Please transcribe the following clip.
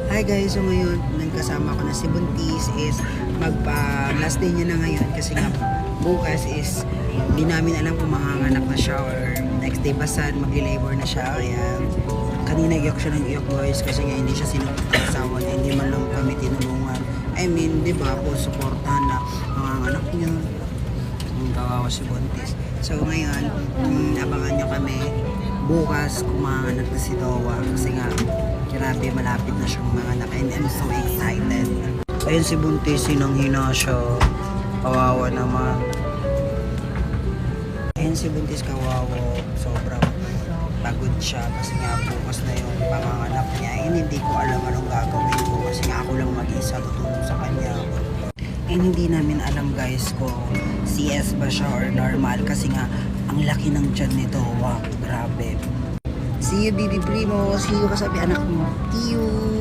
Hi guys, so ngayon kasama ko na si Buntis is magpa-last day niya na ngayon kasi nga bukas is hindi namin alam kung manganganak na siya or next day pa saan magli-labor na siya. Kaya kanina iyak siya ng iyak guys kasi nga hindi siya sinunod ng asawa niya, hindi man lang kami tinulungan. I mean, di ba po, supportahan na manganganak niya. Ang kawawa si Buntis. So ngayon, abangan niyo kami bukas kung manganganak na si Dowa kasi nga grabe, malapit na siyang manganak and I'm so excited. Ayun si Buntis, hinang-hina siya. Kawawa naman. Ayun si Buntis, kawawa. Sobrang pagod siya kasi nga bukas na yung panganganak niya. And hindi ko alam anong gagawin ko kasi nga ako lang mag-isa tutulong sa kanya. And hindi namin alam guys kung CS ba siya or normal kasi nga ang laki ng tiyan nito. Wow, grabe. See you, baby primo. See you kasabi anak mo. See you.